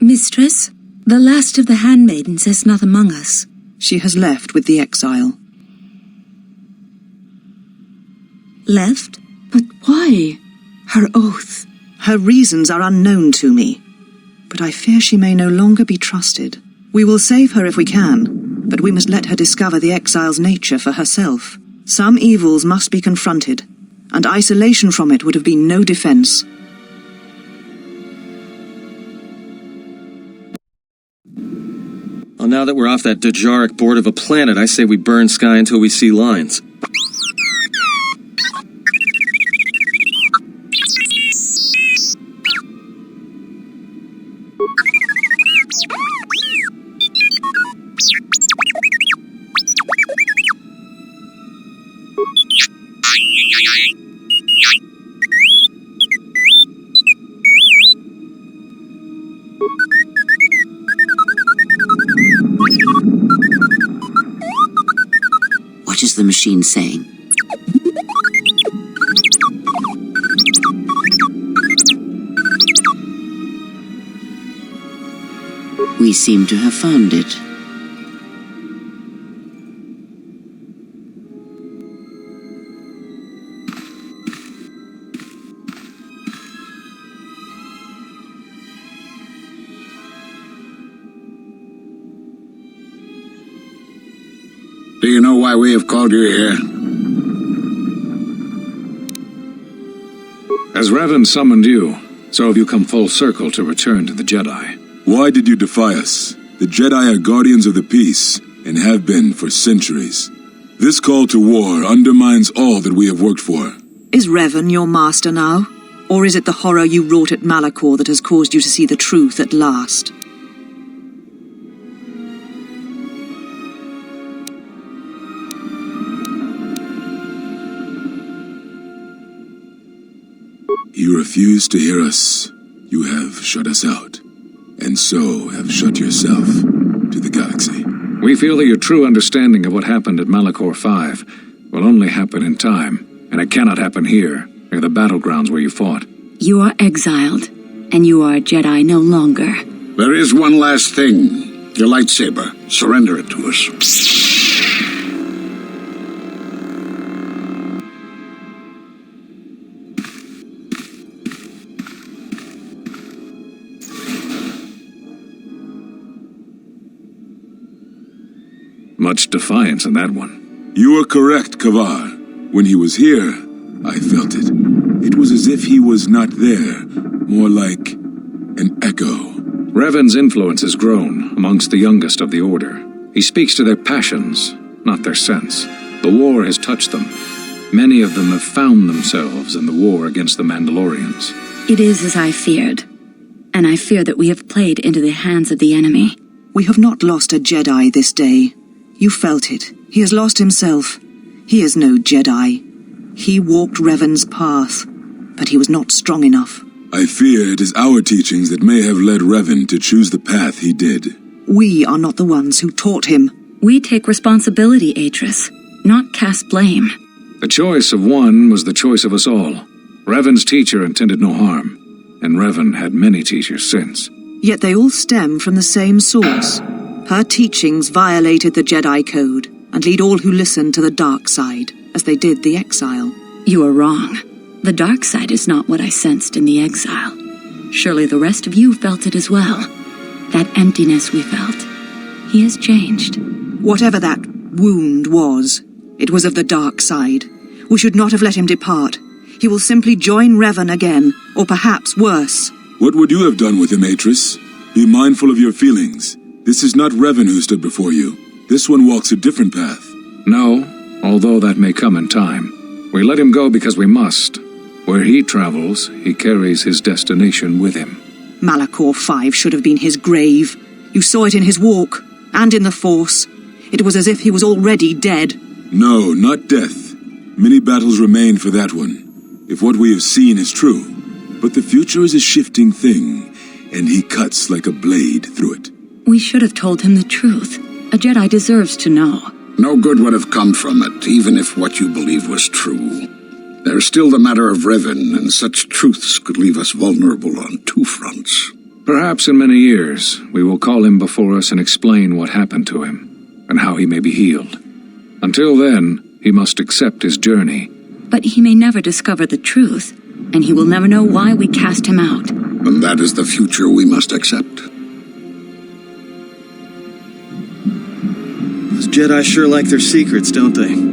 Mistress, the last of the handmaidens is not among us. She has left with the Exile. Left? But why? Her oath. Her reasons are unknown to me, but I fear she may no longer be trusted. We will save her if we can, but we must let her discover the Exile's nature for herself. Some evils must be confronted, and isolation from it would have been no defense. Well, now that we're off that Dejaric board of a planet, I say we burn sky until we see lines. What is the machine saying? We seem to have found it. Do you know why we have called you here? As Revan summoned you, so have you come full circle to return to the Jedi. Why did you defy us? The Jedi are guardians of the peace, and have been for centuries. This call to war undermines all that we have worked for. Is Revan your master now? Or is it the horror you wrought at Malachor that has caused you to see the truth at last? You refuse to hear us. You have shut us out, and so have shut yourself to the galaxy. We feel that your true understanding of what happened at Malachor 5 will only happen in time, and it cannot happen here, near the battlegrounds where you fought. You are exiled, and you are a Jedi no longer. There is one last thing. Your lightsaber. Surrender it to us. Much defiance in that one. You are correct, Kavar. When he was here, I felt it. It was as if he was not there, more like an echo. Revan's influence has grown amongst the youngest of the Order. He speaks to their passions, not their sense. The war has touched them. Many of them have found themselves in the war against the Mandalorians. It is as I feared, and I fear that we have played into the hands of the enemy. We have not lost a Jedi this day. You felt it. He has lost himself. He is no Jedi. He walked Revan's path, but he was not strong enough. I fear it is our teachings that may have led Revan to choose the path he did. We are not the ones who taught him. We take responsibility, Atris, not cast blame. The choice of one was the choice of us all. Revan's teacher intended no harm, and Revan had many teachers since. Yet they all stem from the same source. Her teachings violated the Jedi Code and lead all who listen to the dark side, as they did the Exile. You are wrong. The dark side is not what I sensed in the Exile. Surely the rest of you felt it as well. That emptiness we felt. He has changed. Whatever that wound was, it was of the dark side. We should not have let him depart. He will simply join Revan again, or perhaps worse. What would you have done with him, Atris? Be mindful of your feelings. This is not Revan who stood before you. This one walks a different path. No, although that may come in time. We let him go because we must. Where he travels, he carries his destination with him. Malachor 5 should have been his grave. You saw it in his walk, and in the Force. It was as if he was already dead. No, not death. Many battles remain for that one, if what we have seen is true. But the future is a shifting thing, and he cuts like a blade through it. We should have told him the truth. A Jedi deserves to know. No good would have come from it, even if what you believed was true. There's still the matter of Revan, and such truths could leave us vulnerable on two fronts. Perhaps in many years, we will call him before us and explain what happened to him, and how he may be healed. Until then, he must accept his journey. But he may never discover the truth, and he will never know why we cast him out. And that is the future we must accept. Those Jedi sure like their secrets, don't they?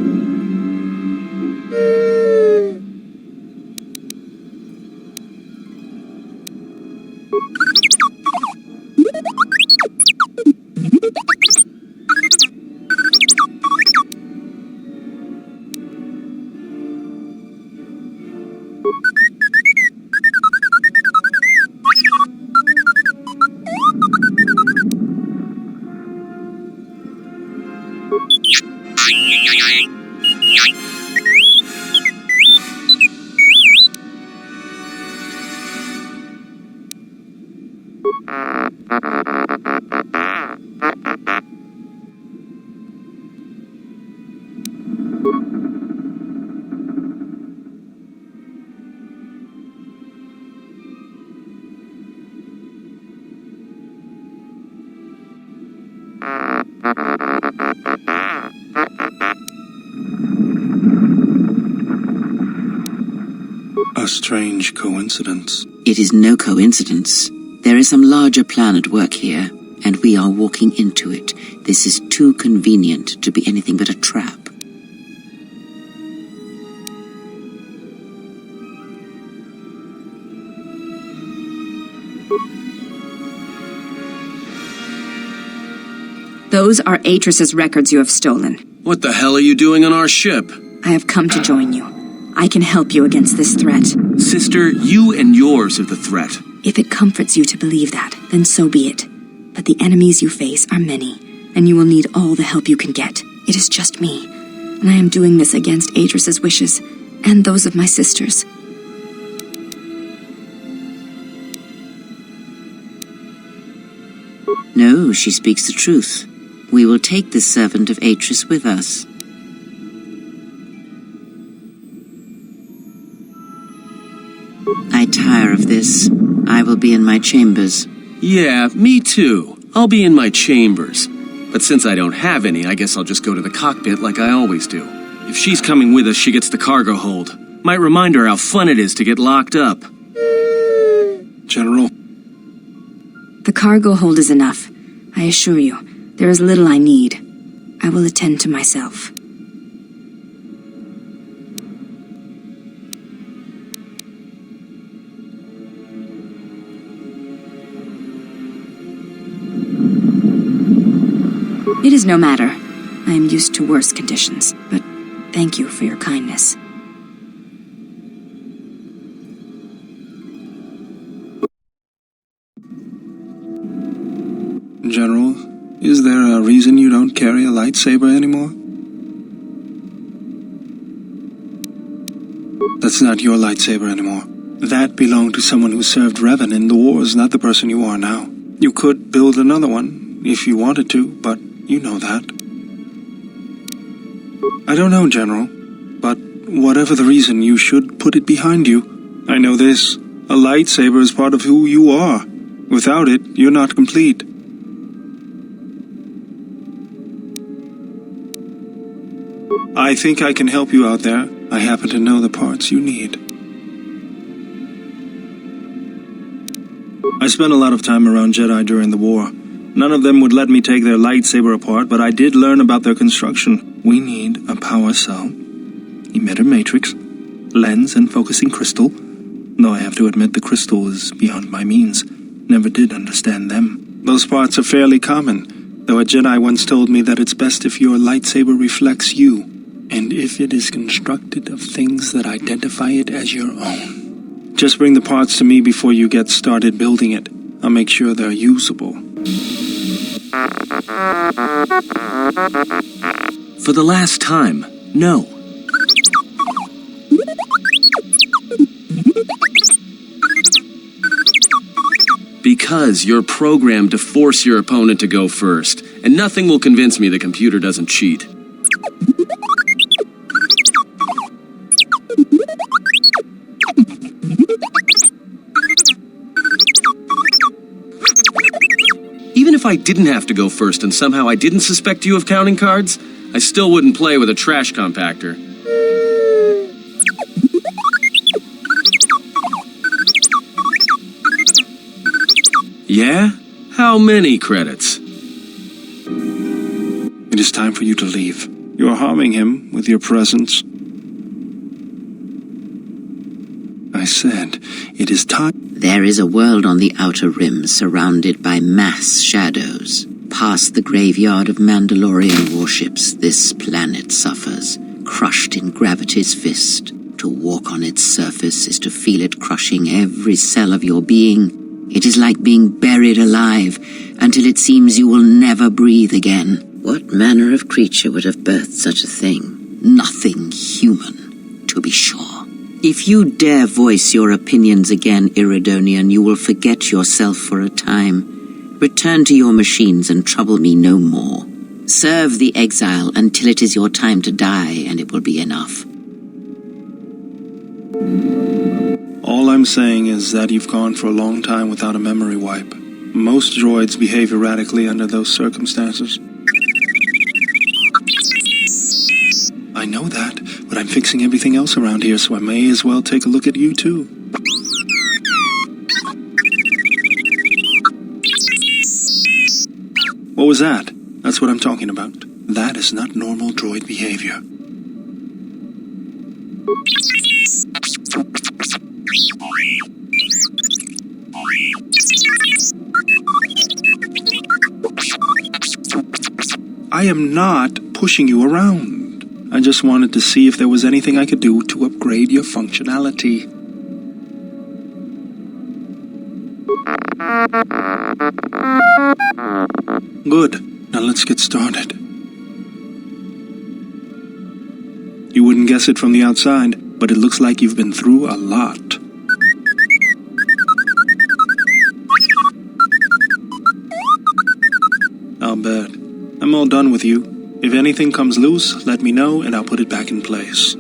A strange coincidence. It is no coincidence. There is some larger plan at work here, and we are walking into it. This is too convenient to be anything but a trap. Those are Atris's records you have stolen. What the hell are you doing on our ship? I have come to join you. I can help you against this threat. Sister, you and yours are the threat. If it comforts you to believe that, then so be it. But the enemies you face are many, and you will need all the help you can get. It is just me, and I am doing this against Atris's wishes, and those of my sisters. No, she speaks the truth. We will take this servant of Atris with us. I tire of this. I will be in my chambers. Yeah, me too. I'll be in my chambers. But since I don't have any, I guess I'll just go to the cockpit like I always do. If she's coming with us, she gets the cargo hold. Might remind her how fun it is to get locked up. General, The cargo hold is enough. I assure you, there is little I need. I will attend to myself. It is no matter. I am used to worse conditions, but thank you for your kindness. General, is there a reason you don't carry a lightsaber anymore? That's not your lightsaber anymore. That belonged to someone who served Revan in the wars, not the person you are now. You could build another one, if you wanted to, but you know that. I don't know, General, but whatever the reason, you should put it behind you. I know this. A lightsaber is part of who you are. Without it, you're not complete. I think I can help you out there. I happen to know the parts you need. I spent a lot of time around Jedi during the war. None of them would let me take their lightsaber apart, but I did learn about their construction. We need a power cell, emitter matrix, lens and focusing crystal, though I have to admit the crystal is beyond my means. Never did understand them. Those parts are fairly common, though a Jedi once told me that it's best if your lightsaber reflects you, and if it is constructed of things that identify it as your own. Just bring the parts to me before you get started building it. I'll make sure they're usable. For the last time, no. Because you're programmed to force your opponent to go first, and nothing will convince me the computer doesn't cheat. if I didn't have to go first and somehow I didn't suspect you of counting cards? I still wouldn't play with a trash compactor. Yeah? How many credits? It is time for you to leave. You are harming him with your presence. I said, it is time. There is a world on the outer rim surrounded by mass shadows. Past the graveyard of Mandalorian warships, this planet suffers, crushed in gravity's fist. To walk on its surface is to feel it crushing every cell of your being. It is like being buried alive until it seems you will never breathe again. What manner of creature would have birthed such a thing? Nothing human, to be sure. If you dare voice your opinions again, Iridonian, you will forget yourself for a time. Return to your machines and trouble me no more. Serve the Exile until it is your time to die, and it will be enough. All I'm saying is that you've gone for a long time without a memory wipe. Most droids behave erratically under those circumstances. I know that, but I'm fixing everything else around here, so I may as well take a look at you too. What was that? That's what I'm talking about. That is not normal droid behavior. I am not pushing you around. I just wanted to see if there was anything I could do to upgrade your functionality. Good. Now let's get started. You wouldn't guess it from the outside, but it looks like you've been through a lot. I'll bet. I'm all done with you. If anything comes loose, let me know and I'll put it back in place.